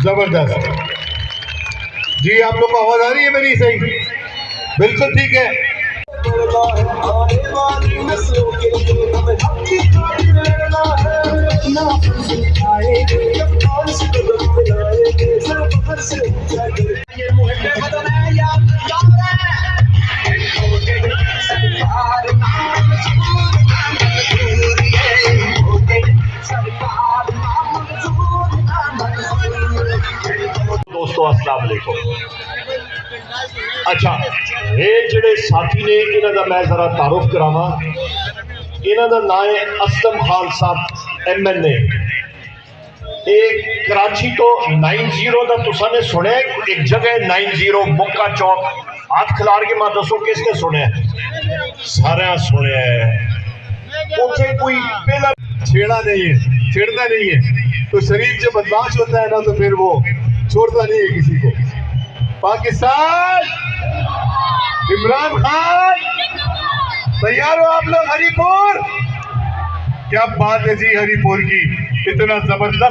जबरदस्त जी। आप लोग को आवाज आ रही है मेरी? सही, बिल्कुल ठीक है। दोस्तों अस्सलाम वालेकुम। अच्छा, ये जिहड़े साथी ने इन्हां दा मैं जरा तारुफ करावां। इन्हां दा नाम है असलम खान साहब MLA। एक कराची तो 90 का तुसा ने सुने एक जगह 90 मुक्का चौक। हाथ खिलार के मैं दसो किसने सुने? सारे सुने। उसे कोई पहला छेड़ा नहीं है, छेड़ना नहीं है। तो शरीफ जब बदमाश होता है ना तो फिर वो छोड़ता नहीं है किसी को। पाकिस्तान, इमरान खान, तैयार हो आप लोग? हरीपुर, क्या बात है जी हरीपुर की, इतना जबरदस्त